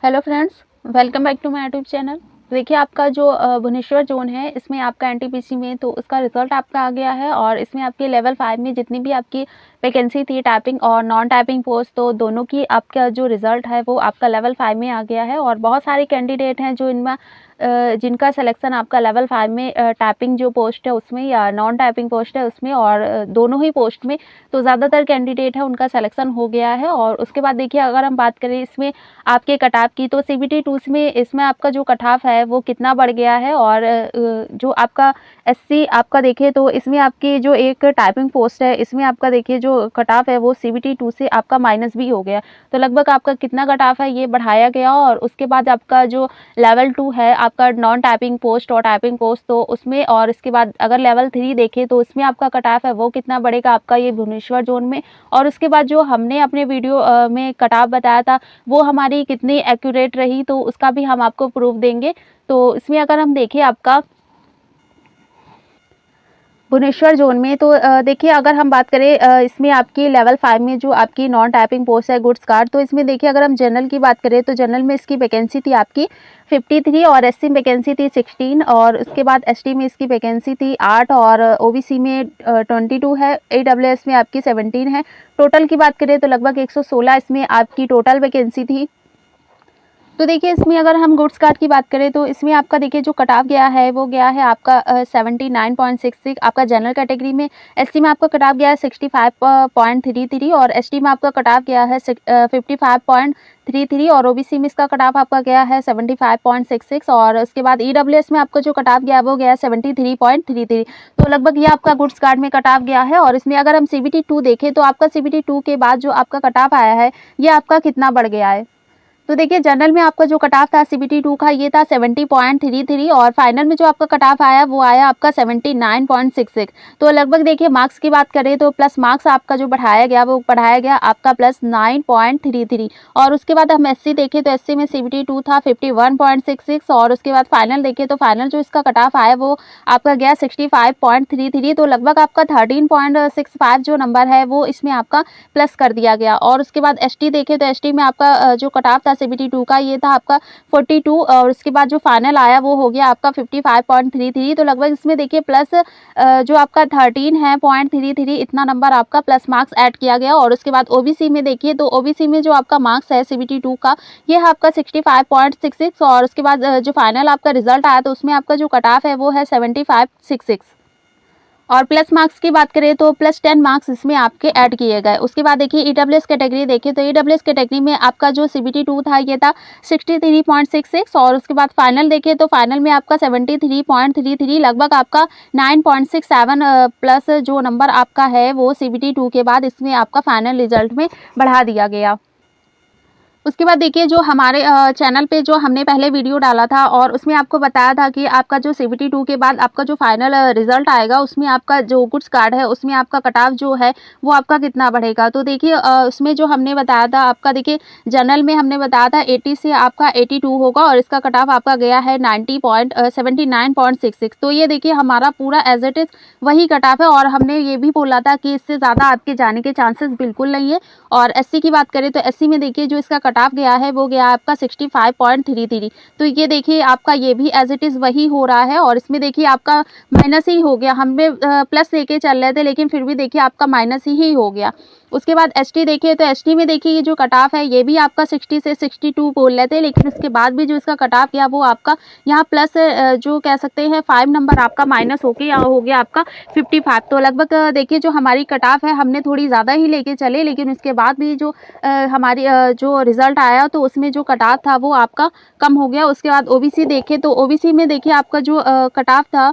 Hello friends, welcome back to my YouTube channel. देखिए आपका जो भुवनेश्वर जोन है, इसमें आपका एनटीपीसी में तो उसका रिजल्ट आपका आ गया है और इसमें आपके लेवल 5 में जितनी भी आपकी वैकेंसी थी टाइपिंग और नॉन टाइपिंग पोस्ट, तो दोनों की आपका जो रिजल्ट है वो आपका लेवल 5 में आ गया है। और बहुत सारे कैंडिडेट हैं जो इनमें जिनका सिलेक्शन आपका लेवल 5 में टाइपिंग जो पोस्ट है उसमें या नॉन टाइपिंग पोस्ट है उसमें, और दोनों ही पोस्ट में तो ज़्यादातर कैंडिडेट है उनका सिलेक्शन हो गया है। और उसके बाद देखिए अगर हम बात करें इसमें आपके कट ऑफ की, तो सीबीटी 2 में इसमें आपका जो कट ऑफ है वो कितना बढ़ गया है। और जो आपका एससी आपका देखिए तो इसमें आपकी जो एक टाइपिंग पोस्ट है इसमें आपका देखिए जो कट ऑफ है वो सीबीटी 2 से आपका माइनस भी हो गया। तो लगभग आपका कितना कट ऑफ है ये बढ़ाया गया। और उसके बाद आपका जो लेवल 2 है आपका नॉन टाइपिंग पोस्ट और टाइपिंग पोस्ट, तो उसमें और इसके बाद अगर लेवल 3 देखें तो उसमें आपका कट ऑफ है वो कितना बढ़ेगा आपका ये भुवनेश्वर जोन में। और उसके बाद जो हमने अपने वीडियो में कट ऑफ बताया था वो हमारी कितनी एक्यूरेट रही, तो उसका भी हम आपको प्रूफ देंगे। तो इसमें अगर हम देखें आपका भुवनेश्वर जोन में, तो देखिए अगर हम बात करें इसमें आपकी लेवल 5 में जो आपकी नॉन टाइपिंग पोस्ट है गुड्स कार्ड, तो इसमें देखिए अगर हम जनरल की बात करें तो जनरल में इसकी वैकेंसी थी आपकी 53 और एससी में वैकेंसी थी 16 और उसके बाद एसटी में इसकी वैकेंसी थी 8 और ओबीसी में 22 है, ईडब्ल्यूएस में आपकी 17 है। टोटल की बात करें तो लगभग 116 इसमें आपकी टोटल वैकेंसी थी। तो देखिए इसमें अगर हम गुड्स कार्ड की बात करें तो इसमें आपका देखिए जो कट ऑफ गया है वो गया है आपका 79.66 आपका जनरल कैटेगरी में। एसटी में आपका कट ऑफ गया है 65.33 और एसटी में आपका कट ऑफ गया है 55.33 और ओबीसी में इसका कट ऑफ आपका गया है 75.66 और उसके बाद ईडब्ल्यूएस में आपका जो कट ऑफ गया वो गया है 73.33। तो लगभग ये आपका गुड्स कार्ड में कट ऑफ गया है। और इसमें अगर हम सीबीटी 2 देखें तो आपका सीबीटी 2 के बाद जो आपका कट ऑफ आया है ये आपका कितना बढ़ गया है। तो देखिए जनरल में आपका जो कट ऑफ था सीबीटी 2 का ये था 70.33 और फाइनल में जो आपका कट ऑफ आया वो आया आपका 79.66। तो लगभग देखिए मार्क्स की बात करें तो प्लस मार्क्स आपका जो बढ़ाया गया वो बढ़ाया गया आपका प्लस 9.33। और उसके बाद हम एससी देखें तो एससी में सीबीटी 2 था 51.66 और उसके बाद फाइनल देखें तो फाइनल जो इसका कट ऑफ आया वो आपका गया 65.33। तो लगभग आपका 13.65 जो नंबर है वो इसमें आपका प्लस कर दिया गया। और उसके बाद एसटी देखें तो एसटी में आपका जो कट ऑफ था सीबीटी 2 का ये था आपका 42 और उसके बाद जो फाइनल आया वो हो गया आपका 55.33। तो लगभग इसमें देखिए प्लस जो आपका 13 है 0.33 इतना नंबर आपका प्लस मार्क्स ऐड किया गया। और उसके बाद ओबीसी में देखिए तो ओबीसी में जो आपका मार्क्स है सीबीटी 2 का ये है आपका 65.66 और उसके बाद जो फाइनल आपका रिजल्ट आया तो उसमें आपका जो कट ऑफ है वो है 7566। और प्लस मार्क्स की बात करें तो प्लस 10 मार्क्स इसमें आपके ऐड किए गए। उसके बाद देखिए ईडब्ल्यूएस कैटेगरी देखिए तो ईडब्ल्यूएस कैटेगरी में आपका जो सीबीटी 2 था ये था 63.66 और उसके बाद फाइनल देखिए तो फाइनल में आपका 73.33 लगभग आपका 9.67 प्लस जो नंबर आपका है वो सीबीटी 2 के बाद इसमें आपका फाइनल रिजल्ट में बढ़ा दिया गया। उसके बाद देखिए जो हमारे चैनल पे जो हमने पहले वीडियो डाला था और उसमें आपको बताया था कि आपका जो सीबीटी 2 के बाद आपका जो फाइनल रिजल्ट आएगा उसमें आपका जो गुड्स कार्ड है उसमें आपका कट ऑफ जो है वो आपका कितना बढ़ेगा। तो देखिए उसमें जो हमने बताया था आपका देखिए जनरल में हमने बताया था 80 से आपका 82 होगा और इसका कट ऑफ आपका गया है 79.66। तो ये देखिए हमारा पूरा एज इट इज़ वही कट ऑफ है और हमने ये भी बोला था कि इससे ज़्यादा आपके जाने के चांसेस बिल्कुल नहीं है। और एससी की बात करें तो एससी में देखिए जो इसका कट ऑफ गया है वो गया आपका 65.33। तो ये देखिए आपका ये भी एज इट इज़ वही हो रहा है और इसमें देखिए आपका माइनस ही हो गया। हमने प्लस लेके चल रहे थे लेकिन फिर भी देखिए आपका माइनस ही हो गया। उसके बाद एसटी देखिए तो एसटी में देखिए ये जो कट ऑफ है ये भी आपका 60 से 62 बोल रहे थे लेकिन उसके बाद भी जो इसका कट ऑफ गया वो आपका यहाँ प्लस जो कह सकते हैं 5 नंबर आपका माइनस होके या हो गया आपका 55। तो लगभग देखिए जो हमारी कट ऑफ है हमने थोड़ी ज़्यादा ही लेके चले लेकिन उसके बाद भी जो हमारी जो रिजल्ट आया तो उसमें जो कट ऑफ था वो आपका कम हो गया। उसके बाद ओबीसी देखें तो ओबीसी में देखिए आपका जो कट ऑफ था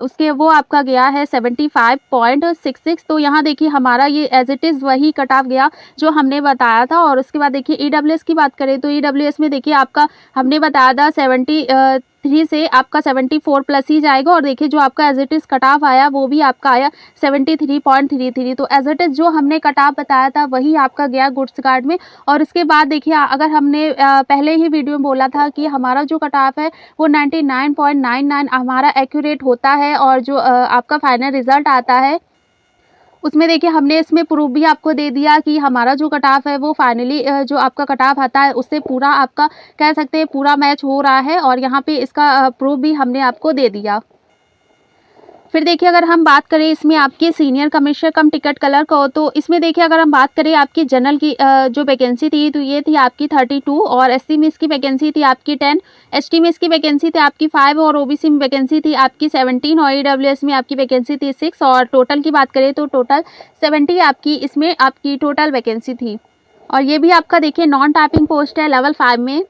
उसके वो आपका गया है 75.66। तो यहाँ देखिए हमारा ये एज इट इज़ वही कट ऑफ गया जो हमने बताया था। और उसके बाद देखिए ईडब्ल्यूएस की बात करें तो ईडब्ल्यूएस में देखिए आपका हमने बताया था 73 से आपका 74 प्लस ही जाएगा और देखिए जो आपका as it is cut off आया वो भी आपका आया 73.33। तो एज इट इज़ जो हमने कट ऑफ बताया था वही आपका गया गुड्स कार्ड में। और इसके बाद देखिए अगर हमने पहले ही वीडियो में बोला था कि हमारा जो कट ऑफ है वो 99.99 हमारा एक्यूरेट होता है और जो आपका फाइनल रिजल्ट आता है उसमें देखिए हमने इसमें प्रूफ भी आपको दे दिया कि हमारा जो कट ऑफ है वो फाइनली जो आपका कट ऑफ आता है उससे पूरा आपका कह सकते हैं पूरा मैच हो रहा है, और यहाँ पे इसका प्रूफ भी हमने आपको दे दिया। फिर देखिए अगर हम बात करें इसमें आपके सीनियर कमिश्नर कम टिकट कलर का हो, तो इसमें देखिए अगर हम बात करें आपकी जनरल की जो वैकेंसी थी तो ये थी आपकी 32, और एससी में इसकी वैकेंसी थी आपकी 10, एसटी में इसकी वैकेंसी थी आपकी 5, और ओबीसी में वैकेंसी थी आपकी 17, और ईडब्ल्यूएस में आपकी वैकेंसी थी 6, और टोटल की बात करें तो टोटल 70 आपकी इसमें आपकी टोटल वैकेंसी थी। और ये भी आपका देखिए नॉन टाइपिंग पोस्ट है लेवल 5 में।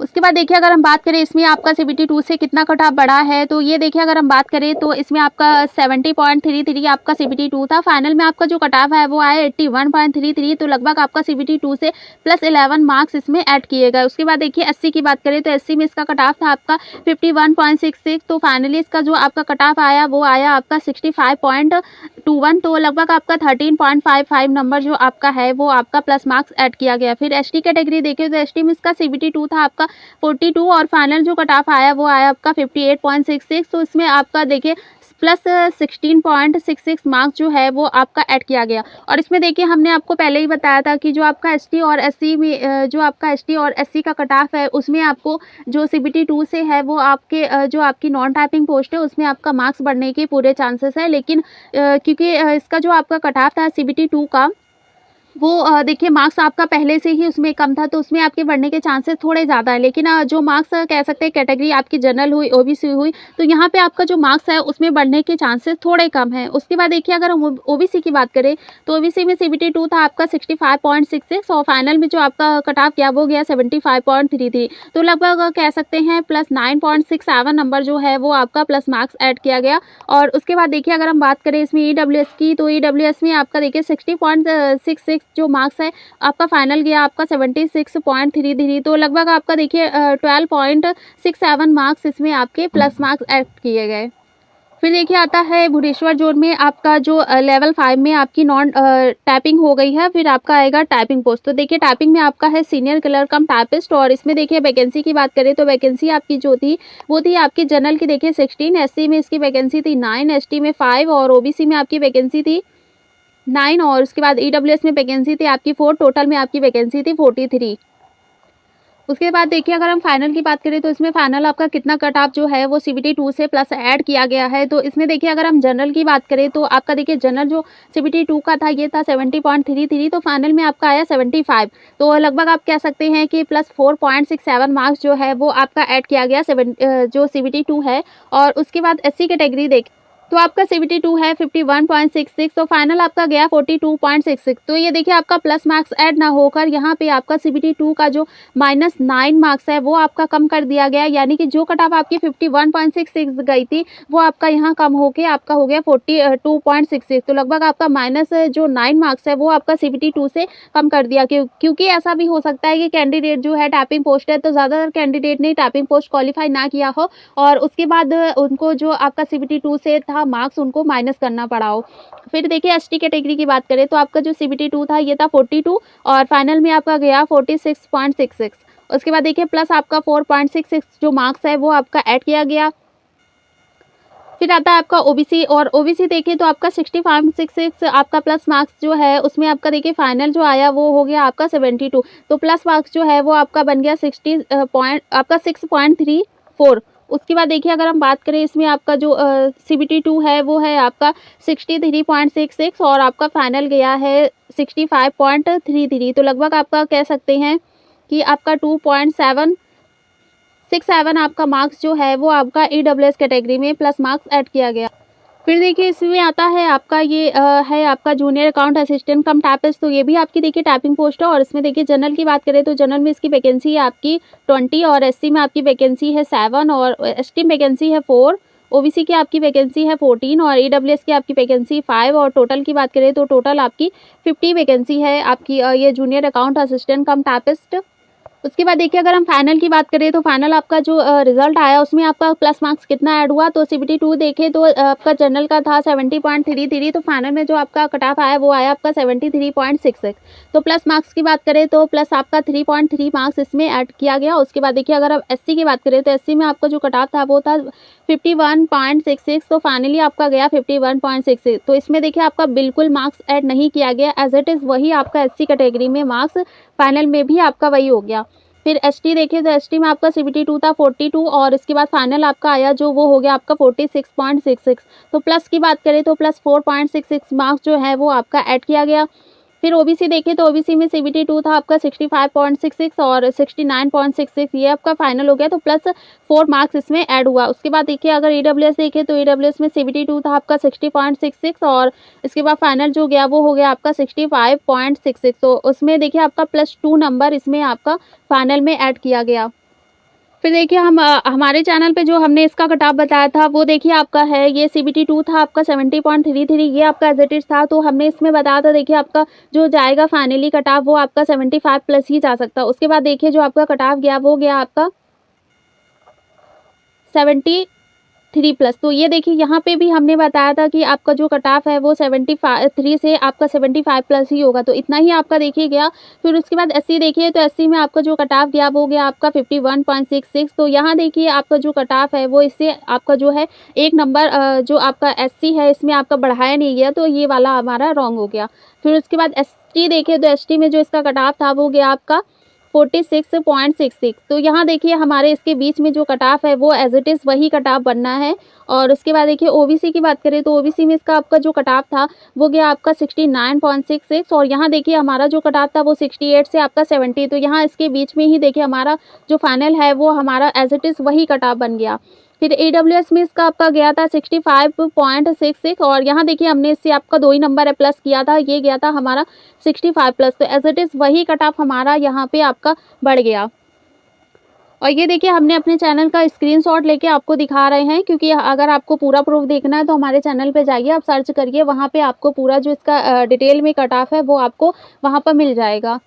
उसके बाद देखिए अगर हम बात करें इसमें आपका सीबीटी 2 से कितना कट ऑफ बढ़ा है, तो ये देखिए अगर हम बात करें तो इसमें आपका 70.33 आपका सीबीटी 2 था। फाइनल में आपका जो कट ऑफ है वो आया 81.33, तो लगभग आपका सीबीटी 2 से प्लस 11 मार्क्स इसमें ऐड किए गए। उसके बाद देखिए एससी की बात करें तो एससी में इसका कट ऑफ था आपका 51.66, तो फाइनली इसका जो आपका कट ऑफ आया वो आया आपका 65.21, तो लगभग आपका 13.55 नंबर जो आपका है वो आपका प्लस मार्क्स ऐड किया गया। फिर एसटी कैटेगरी देखें तो एसटी में इसका सीबीटी 2 था आपका 42, और फाइनल जो कट ऑफ आया वो आया आपका 58.66, तो इसमें आपका देखिए प्लस 16.66 मार्क्स जो है वो आपका ऐड किया गया। और इसमें देखिए हमने आपको पहले ही बताया था कि जो आपका एसटी और एससी में जो आपका एसटी और एससी का कट ऑफ है उसमें आपको जो सीबीटी 2 से है वो आपके जो आपकी नॉन टाइपिंग पोस्ट है उसमें आपका मार्क्स बढ़ने के पूरे चांसेस है, लेकिन क्योंकि इसका जो आपका कट ऑफ था सीबीटी 2 का वो देखिए मार्क्स आपका पहले से ही उसमें कम था, तो उसमें आपके बढ़ने के चांसेस थोड़े ज़्यादा है, लेकिन जो मार्क्स कह सकते हैं कैटेगरी आपकी जनरल हुई ओबीसी हुई तो यहाँ पे आपका जो मार्क्स है उसमें बढ़ने के चांसेस थोड़े कम हैं। उसके बाद देखिए अगर हम ओबीसी की बात करें तो ओबीसी में सीबीटी 2 था आपका 65.66, और फाइनल में जो आपका कट ऑफ गया वो गया 75.33, तो लगभग कह सकते हैं प्लस 9.67 नंबर जो है वो आपका प्लस मार्क्स ऐड किया गया। और उसके बाद देखिए अगर हम बात करें इसमें ईडब्ल्यूएस की, तो ईडब्ल्यूएस में आपका देखिए 60.66 जो मार्क्स है आपका फाइनल गया आपका 76.33, तो लगभग आपका देखिए 12.67 मार्क्स इसमें आपके प्लस मार्क्स ऐड किए गए। फिर देखिए आता है भुवनेश्वर जोन में आपका जो लेवल 5 में आपकी नॉन टाइपिंग हो गई है, फिर आपका आएगा टाइपिंग पोस्ट। तो देखिए टाइपिंग में आपका है सीनियर क्लर्क कम टाइपिस्ट, और इसमें देखिए वैकेंसी की बात करें तो वैकेंसी आपकी जो थी वो थी आपकी जनरल की देखिए 16, एससी में इसकी वैकेंसी थी 9, एसटी में 5, और ओबीसी में आपकी वैकेंसी थी 9, और उसके बाद ईडब्ल्यूएस में वैकेंसी थी आपकी 4, टोटल में आपकी वैकेंसी थी 43। उसके बाद देखिए अगर हम फाइनल की बात करें तो इसमें फाइनल आपका कितना कट ऑफ जो है वो सीबीटी 2 से प्लस ऐड किया गया है। तो इसमें देखिए अगर हम जनरल की बात करें तो आपका देखिए जनरल जो सीबीटी 2 का था ये था 70.33, तो फाइनल में आपका आया 75, तो लगभग आप कह सकते हैं कि प्लस 4.67 मार्क्स जो है वो आपका ऐड किया गया जो सीबीटी 2 है। और उसके बाद एससी कैटेगरी देख तो आपका सीबीटी 2 है 51.66, तो फाइनल आपका गया 42.66, तो ये देखिए आपका प्लस मार्क्स ऐड ना होकर यहाँ पे आपका सीबीटी 2 का जो -9 मार्क्स है वो आपका कम कर दिया गया, यानी कि जो कट ऑफ आपकी 51.66 गई थी वो आपका यहाँ कम होके आपका हो गया 42.66, तो लगभग आपका माइनस जो 9 मार्क्स है वो आपका सीबीटी 2 से कम कर दिया। क्योंकि ऐसा भी हो सकता है कि कैंडिडेट जो है टाइपिंग पोस्ट है तो ज़्यादातर कैंडिडेट ने टाइपिंग पोस्ट क्वालिफाई ना किया हो, और उसके बाद उनको जो आपका सीबीटी 2 से था मार्क्स उनको माइनस करना पड़ा हो। फिर देखिए एसटी कैटेगरी की बात करें तो आपका जो सीबीटी 2 था ये था 42, और फाइनल में आपका गया 46.66। उसके बाद देखिए प्लस आपका 4.66 जो मार्क्स है वो आपका ऐड किया गया। फिर आता है आपका ओबीसी, और ओबीसी देखिए तो आपका 65.66 आपका प्लस मार्क्स जो है उसमें आपका देखिए फाइनल जो आया वो हो गया आपका 72, तो प्लस मार्क्स जो है वो आपका बन गया 6.34। उसके बाद देखिए अगर हम बात करें इसमें आपका जो सीबीटी 2 है वो है आपका 63.66, और आपका फाइनल गया है 65.33, तो लगभग आपका कह सकते हैं कि आपका 2.767 आपका मार्क्स जो है वो आपका ईडब्ल्यूएस कैटेगरी में प्लस मार्क्स ऐड किया गया। फिर देखिए इसमें आता है आपका ये है आपका जूनियर अकाउंट असिस्टेंट कम टाइपिस्ट, तो ये भी आपकी देखिए टाइपिंग पोस्ट है। और इसमें देखिए जनरल की बात करें तो जनरल में इसकी वैकेंसी है आपकी 20, और एससी में आपकी वैकेंसी है 7, और एसटी में वैकेंसी है 4, ओबीसी की आपकी वैकेंसी है 14, और ईडब्ल्यूएस की आपकी वैकेंसी 5, और टोटल की बात करें तो टोटल आपकी 50 वैकेंसी है आपकी ये जूनियर अकाउंट असिस्टेंट कम टाइपिस्ट। उसके बाद देखिए अगर हम फाइनल की बात करें तो फाइनल आपका जो रिज़ल्ट आया उसमें आपका प्लस मार्क्स कितना ऐड हुआ, तो सीबीटी 2 देखें तो आपका जनरल का था 70.33, तो फाइनल में जो आपका कट ऑफ आया वो आया आपका 73.66। तो प्लस मार्क्स की बात करें तो प्लस आपका 3.3 मार्क्स इसमें ऐड किया गया। उसके बाद देखिए अगर आप एससी की बात करें तो एससी में आपका जो कट ऑफ था वो था 51.66, तो फाइनली आपका गया 51.66। तो इसमें देखिए आपका बिल्कुल मार्क्स ऐड नहीं किया गया, एज़ इट इज़ वही आपका एससी कैटेगरी में मार्क्स फाइनल में भी आपका वही हो गया। फिर एसटी देखिए तो एसटी में आपका सीबीटी 2 था 42 और इसके बाद फाइनल आपका आया जो वो हो गया आपका 46.66। तो प्लस की बात करें तो प्लस 4.66 मार्क्स जो है वो आपका ऐड किया गया। फिर ओबीसी देखें तो ओबीसी में सीबीटी 2 था आपका 65.66 और 69.66, ये आपका फाइनल हो गया, तो प्लस 4 मार्क्स इसमें ऐड हुआ। उसके बाद देखिए अगर ईडब्ल्यूएस देखें तो ईडब्ल्यूएस में सीबीटी 2 था आपका 60.66 और इसके बाद फाइनल जो गया वो हो गया आपका 65.66। तो उसमें देखिए आपका प्लस 2 नंबर इसमें आपका फाइनल में ऐड किया गया। फिर देखिए हम हमारे चैनल पे जो हमने इसका कट ऑफ बताया था वो देखिए आपका है, ये सीबीटी 2 था आपका 70.33, ये आपका एज इट इज़ था। तो हमने इसमें बताया था देखिए आपका जो जाएगा फाइनली कट ऑफ वो आपका 75 प्लस ही जा सकता है। उसके बाद देखिए जो आपका कट ऑफ गया वो गया आपका 73 प्लस। तो ये देखिए यहाँ पे भी हमने बताया था कि आपका जो कट ऑफ है वो 73 से आपका 75 प्लस ही होगा, तो इतना ही आपका देखिए गया। फिर उसके बाद एससी देखिए तो एससी में आपका जो कट ऑफ गया वो गया आपका 51.66। तो यहाँ देखिए आपका जो कट ऑफ है वो इससे आपका जो है एक नंबर जो आपका एससी है इसमें आपका बढ़ाया नहीं गया, तो ये वाला हमारा रॉन्ग हो गया। फिर उसके बाद एसटी देखिए तो एसटी में जो इसका कट ऑफ था वो गया आपका 46.66। तो यहाँ देखिए हमारे इसके बीच में जो कट ऑफ है वो एज़ इट इज़ वही कट ऑफ बनना है। और उसके बाद देखिए ओबीसी की बात करें तो ओबीसी में इसका आपका जो कट ऑफ था वो गया आपका 69.66 और यहाँ देखिए हमारा जो कट ऑफ था वो 68 से आपका 70, तो यहाँ इसके बीच में ही देखिए हमारा जो फाइनल है वो हमारा एज़ इट इज़ वही कट ऑफ बन गया। फिर ईडब्ल्यूएस में इसका आपका गया था 65.66 और यहाँ देखिए हमने इससे आपका 2 ही नंबर है प्लस किया था, ये गया था हमारा 65 प्लस, तो एज़ इट इज़ वही कट ऑफ हमारा यहाँ पे आपका बढ़ गया। और ये देखिए हमने अपने चैनल का स्क्रीनशॉट लेके आपको दिखा रहे हैं, क्योंकि अगर आपको पूरा प्रूफ देखना है तो हमारे चैनल पे जाइए, आप सर्च करिए, वहाँ पे आपको पूरा जो इसका डिटेल में कट ऑफ है वो आपको वहाँ पर मिल जाएगा।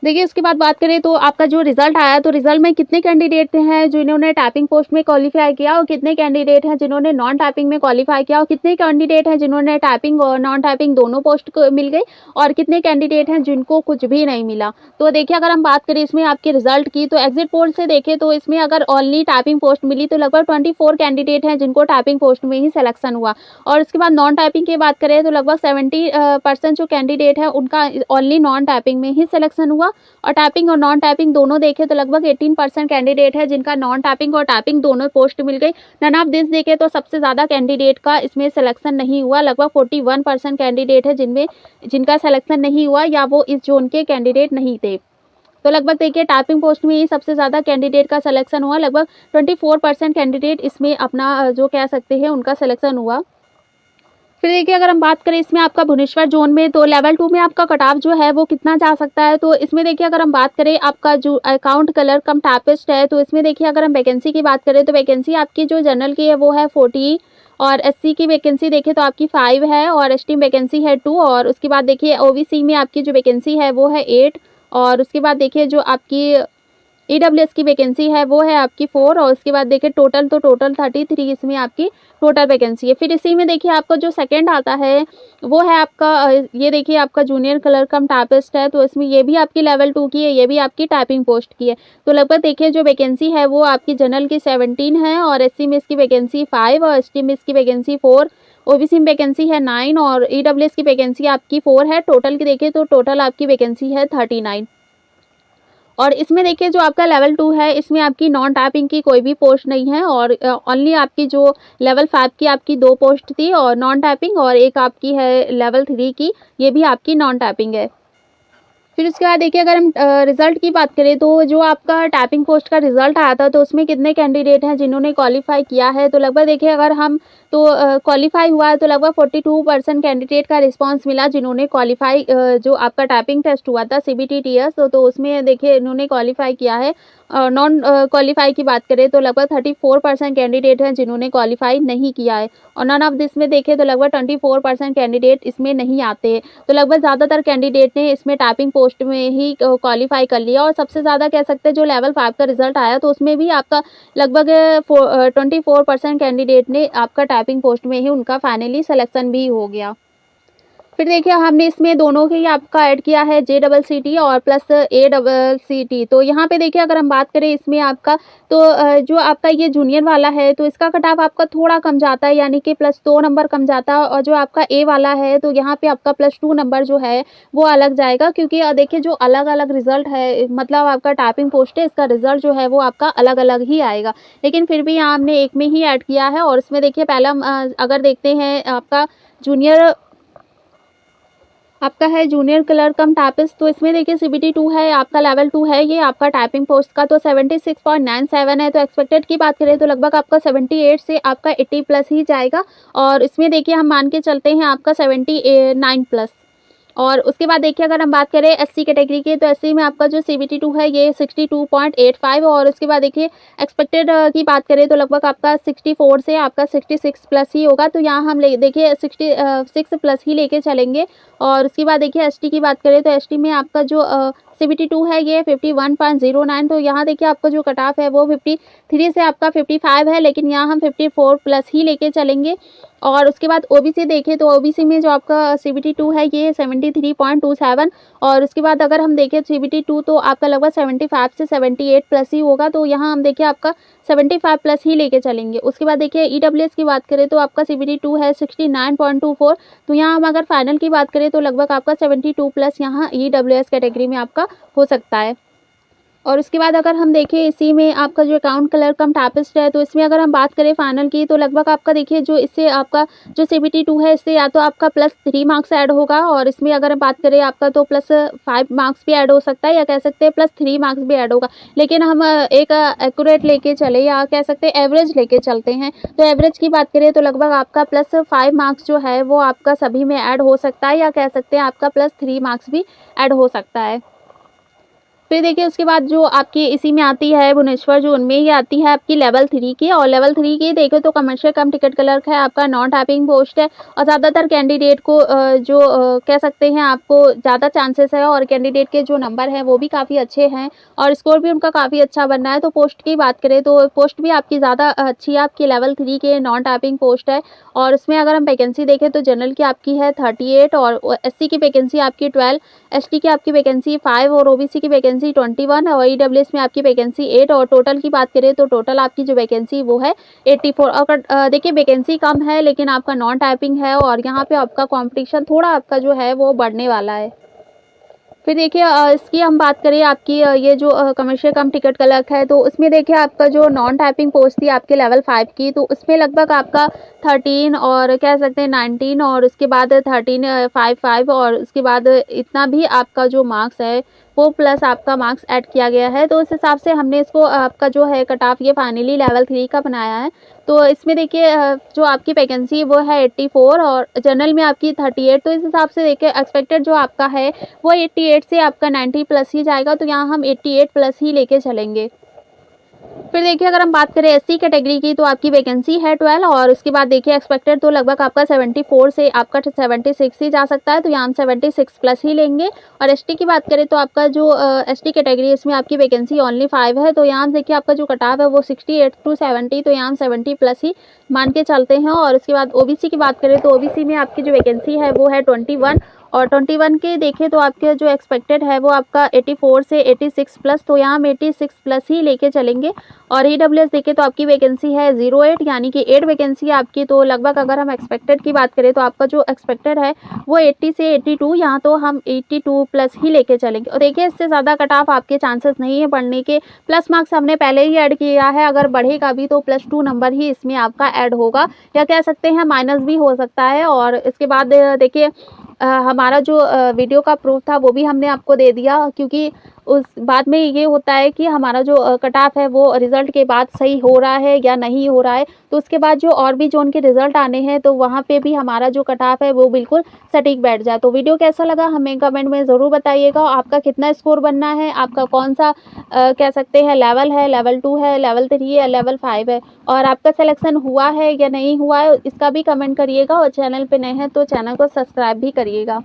देखिए उसके बाद बात करें तो आपका जो रिज़ल्ट आया तो रिज़ल्ट में कितने कैंडिडेट हैं जिन्होंने टाइपिंग पोस्ट में क्वालीफाई किया और कितने कैंडिडेट हैं जिन्होंने नॉन टाइपिंग में क्वालीफाई किया और कितने कैंडिडेट हैं जिन्होंने टाइपिंग और नॉन टाइपिंग दोनों पोस्ट को मिल गई और कितने कैंडिडेट हैं जिनको कुछ भी नहीं मिला। तो देखिए अगर हम बात करें इसमें आपके रिजल्ट की तो एग्जिट पोल से देखें तो इसमें अगर ओनली टाइपिंग पोस्ट मिली तो लगभग 24 कैंडिडेट हैं जिनको टाइपिंग पोस्ट में ही सिलेक्शन हुआ। और उसके बाद नॉन टाइपिंग की बात करें तो लगभग 70% जो कैंडिडेट है उनका ओनली नॉन टाइपिंग में ही सिलेक्शन हुआ। और टाइपिंग और नॉन टाइपिंग दोनों देखें तो लगभग 18% कैंडिडेट है जिनका नॉन टाइपिंग और टाइपिंग दोनों पोस्ट मिल गई। नन ऑफ दिस देखें तो सबसे ज़्यादा कैंडिडेट का इसमें सिलेक्शन नहीं हुआ, लगभग 41% कैंडिडेट है जिनका सिलेक्शन नहीं हुआ या वो इस जोन के कैंडिडेट नहीं थे। तो लगभग देखिए टाइपिंग पोस्ट में ही सबसे ज़्यादा कैंडिडेट का सिलेक्शन हुआ, लगभग 24% कैंडिडेट इसमें अपना जो कह सकते हैं उनका सिलेक्शन हुआ। फिर देखिए अगर हम बात करें इसमें आपका भुवनेश्वर जोन में तो लेवल 2 में आपका कट ऑफ जो है वो कितना जा सकता है, तो इसमें देखिए अगर हम बात करें आपका जो अकाउंट क्लर्क कम टाइपिस्ट है तो इसमें देखिए अगर हम वैकेंसी की बात करें तो वैकेंसी आपकी जो जनरल की है वो है 40 और एससी की वैकेंसी देखें तो आपकी 5 है और एसटी वैकेंसी है 2 और उसके बाद देखिए ओबीसी में आपकी जो वैकेंसी है वो है 8 और उसके बाद देखिए जो आपकी ईडब्ल्यूएस की वैकेंसी है वो है आपकी 4 और उसके बाद देखिए टोटल 33 इसमें आपकी टोटल वैकेंसी है। फिर इसी में देखिए आपका जो सेकंड आता है वो है आपका ये देखिए आपका जूनियर क्लर्क कम टाइपिस्ट है, तो इसमें ये भी आपकी लेवल 2 की है, ये भी आपकी टाइपिंग पोस्ट की है। तो लगभग देखिए जो वैकेंसी है वो आपकी जनरल की 17 है और एससी में इसकी वैकेंसी 5 और एसटी में इसकी वैकेंसी 4, ओबीसी में वैकेंसी है 9 और ईडब्ल्यूएस की वैकेंसी आपकी 4 है। टोटल की देखिए तो टोटल आपकी वैकेंसी है 39। और इसमें देखिए जो आपका लेवल 2 है इसमें आपकी नॉन टाइपिंग की कोई भी पोस्ट नहीं है और ओनली आपकी जो लेवल 5 की आपकी 2 पोस्ट थी और नॉन टाइपिंग और एक आपकी है लेवल 3 की, ये भी आपकी नॉन टाइपिंग है। फिर उसके बाद देखिए अगर हम रिज़ल्ट की बात करें तो जो आपका टाइपिंग पोस्ट का रिज़ल्ट आया था तो उसमें कितने कैंडिडेट हैं जिन्होंने क्वालीफाई किया है, तो लगभग देखिए अगर हम तो क्वालीफाई हुआ है तो लगभग 42% कैंडिडेट का रिस्पांस मिला जिन्होंने क्वालीफाई जो आपका टाइपिंग टेस्ट हुआ था सीबीटी टीएस तो उसमें देखिए इन्होंने क्वालीफाई किया है नॉन क्वालीफाई की बात करें तो लगभग 34% कैंडिडेट हैं जिन्होंने क्वालीफाई नहीं किया है और नन ऑफ दिस में देखें तो लगभग 24% कैंडिडेट इसमें नहीं आते हैं। तो लगभग ज़्यादातर कैंडिडेट ने इसमें टाइपिंग पोस्ट में ही क्वालीफाई कर लिया और सबसे ज़्यादा कह सकते हैं जो लेवल 5 का रिजल्ट आया तो उसमें भी आपका लगभग 24% कैंडिडेट ने आपका टाइपिंग पोस्ट में ही उनका फाइनली सिलेक्शन भी हो गया। फिर देखिए हमने इसमें दोनों के ही आपका ऐड किया है JCCT और प्लस ACCT। तो यहाँ पे देखिए अगर हम बात करें इसमें आपका तो जो आपका ये जूनियर वाला है तो इसका कट ऑफ आपका थोड़ा कम जाता है यानी कि +2 नंबर कम जाता है और जो आपका ए वाला है तो यहाँ पे आपका +2 नंबर जो है वो अलग जाएगा क्योंकि देखिए जो अलग-अलग रिजल्ट है मतलब आपका टाइपिंग पोस्ट है इसका रिजल्ट जो है वो आपका अलग-अलग ही आएगा। लेकिन फिर भी यहाँ हमने एक में ही ऐड किया है और इसमें देखिए पहला अगर देखते हैं आपका जूनियर आपका है जूनियर क्लर्क कम टाइपिस्ट तो इसमें देखिए CBT 2 है आपका लेवल 2 है ये आपका टाइपिंग पोस्ट का तो 76.97 है तो एक्सपेक्टेड की बात करें तो लगभग आपका 78 से आपका 80 प्लस ही जाएगा और इसमें देखिए हम मान के चलते हैं आपका 79 प्लस। और उसके बाद देखिए अगर हम बात करें SC कैटेगरी की तो SC में आपका जो CBT 2 है ये 62.85 और उसके बाद देखिए एक्सपेक्टेड की बात करें तो लगभग आपका 64 से आपका 66 प्लस ही होगा तो यहाँ हम देखिए 66 प्लस ही लेके चलेंगे। और उसके बाद देखिए ST की बात करें तो ST में आपका जो CBT 2 है ये 51.09 तो यहाँ देखिए आपका जो कट ऑफ है वो 53 से आपका 55 है लेकिन यहाँ हम 54 प्लस ही लेके चलेंगे। और उसके बाद OBC देखें तो OBC में जो आपका CBT 2 है ये 73.27 और उसके बाद अगर हम देखें CBT 2 तो आपका लगभग 75 से 78 प्लस ही होगा तो यहाँ हम देखिए आपका 75 प्लस ही लेके चलेंगे। उसके बाद देखिए EWS की बात करें तो आपका CBT 2 है 69.24 तो यहाँ हम अगर फाइनल की बात करें तो लगभग आपका 72 प्लस यहाँ EWS कैटेगरी में आपका हो सकता है। और उसके बाद अगर हम देखें इसी में आपका जो अकाउंट क्लर्क कम टाइपिस्ट है तो इसमें अगर हम बात करें फाइनल की तो लगभग आपका देखिए जो इससे आपका जो CBT 2 है इससे या तो आपका +3 मार्क्स ऐड होगा और इसमें अगर हम बात करें आपका तो +5 मार्क्स भी ऐड हो सकता है या कह सकते हैं +3 मार्क्स भी ऐड होगा। लेकिन हम एक एक्यूरेट लेके चले या कह सकते हैं एवरेज लेके चलते हैं तो एवरेज की बात करें तो लगभग आपका +5 मार्क्स जो है वो आपका सभी में ऐड हो सकता है या कह सकते हैं आपका +3 मार्क्स भी ऐड हो सकता है। फिर देखिए उसके बाद जो आपकी इसी में आती है भुवनेश्वर जो उनमें ही आती है आपकी लेवल 3 की और लेवल 3 की देखें तो कमर्शियल कम टिकट क्लर्क है आपका नॉन टाइपिंग पोस्ट है और ज़्यादातर कैंडिडेट को जो कह सकते हैं आपको ज़्यादा चांसेस है और कैंडिडेट के जो नंबर हैं वो भी काफ़ी अच्छे हैं और स्कोर भी उनका काफ़ी अच्छा बन रहा है। तो पोस्ट की बात करें तो पोस्ट भी आपकी ज़्यादा अच्छी है आपकी लेवल 3 के नॉन टाइपिंग पोस्ट है और उसमें अगर हम वैकेंसी देखें तो जनरल की आपकी है 38 और SC की वैकेंसी आपकी 12 ST की आपकी वैकेंसी 5 और OBC की वैकेंसी 21 और EWS में आपकी वैकेंसी 8 और टोटल की बात करें तो टोटल आपकी जो वैकेंसी वो है 84 और देखिए वैकेंसी कम है लेकिन आपका नॉन टाइपिंग है और यहाँ पे आपका कंपटीशन थोड़ा आपका जो है वो बढ़ने वाला है। फिर देखिए इसकी हम बात करें आपकी ये जो कमर्शियल कम टिकट क्लर्क है तो उसमें देखिए आपका जो नॉन टाइपिंग पोस्ट थी आपके लेवल 5 की तो उसमें लगभग आपका 13 और कह सकते हैं 19 और उसके बाद 13 55 और उसके बाद इतना भी आपका जो मार्क्स है वो प्लस आपका मार्क्स ऐड किया गया है तो उस हिसाब से हमने इसको आपका जो है कट ऑफ ये फाइनली लेवल 3 का बनाया है। तो इसमें देखिए जो आपकी वैकेंसी वो है 84 और जनरल में आपकी 38 तो इस हिसाब से देखिए एक्सपेक्टेड जो आपका है वो 88 से आपका 90 प्लस ही जाएगा तो यहाँ हम 88 प्लस ही लेके चलेंगे। फिर देखिए अगर हम बात करें SC कैटेगरी की तो आपकी वैकेंसी है 12 और उसके बाद देखिए एक्सपेक्टेड तो लगभग आपका 74 से आपका 76 ही जा सकता है तो यहाँ हम 76 प्लस ही लेंगे। और ST की बात करें तो आपका जो ST कैटेगरी इसमें आपकी वैकेंसी ओनली 5 है तो यहाँ देखिए आपका जो कट ऑफ है वो 68 टू 70 तो यहाँ हम 70 प्लस ही मान के चलते हैं। और उसके बाद OBC की बात करें तो OBC में आपकी जो वैकेंसी है वो है 21 और 21 के देखें तो आपके जो एक्सपेक्टेड है वो आपका 84 से 86 प्लस तो यहाँ हम 86 प्लस ही लेके चलेंगे। और EWS देखें तो आपकी वैकेंसी है 08 यानी कि 8 वैकेंसी आपकी तो लगभग अगर हम एक्सपेक्टेड की बात करें तो आपका जो एक्सपेक्टेड है वो 80 से 82 यहाँ तो हम 82 प्लस ही लेके चलेंगे। और देखिए इससे ज़्यादा कट ऑफ आपके चांसेस नहीं है बढ़ने के प्लस मार्क्स हमने पहले ही ऐड किया है अगर बढ़ेगा भी तो +2 नंबर ही इसमें आपका ऐड होगा या कह सकते हैं माइनस भी हो सकता है। और इसके बाद देखिए हमारा जो वीडियो का प्रूफ था वो भी हमने आपको दे दिया क्योंकि उस बाद में ये होता है कि हमारा जो कट ऑफ है वो रिज़ल्ट के बाद सही हो रहा है या नहीं हो रहा है। तो उसके बाद जो और भी जो उनके रिज़ल्ट आने हैं तो वहाँ पे भी हमारा जो कट ऑफ है वो बिल्कुल सटीक बैठ जाए। तो वीडियो कैसा लगा हमें कमेंट में ज़रूर बताइएगा। आपका कितना स्कोर बनना है, आपका कौन-सा कह सकते हैं लेवल है, लेवल 2 है, लेवल 3 है, लेवल 5 है और आपका सिलेक्शन हुआ है या नहीं हुआ है इसका भी कमेंट करिएगा और चैनल पे नए हैं तो चैनल को सब्सक्राइब भी करिएगा।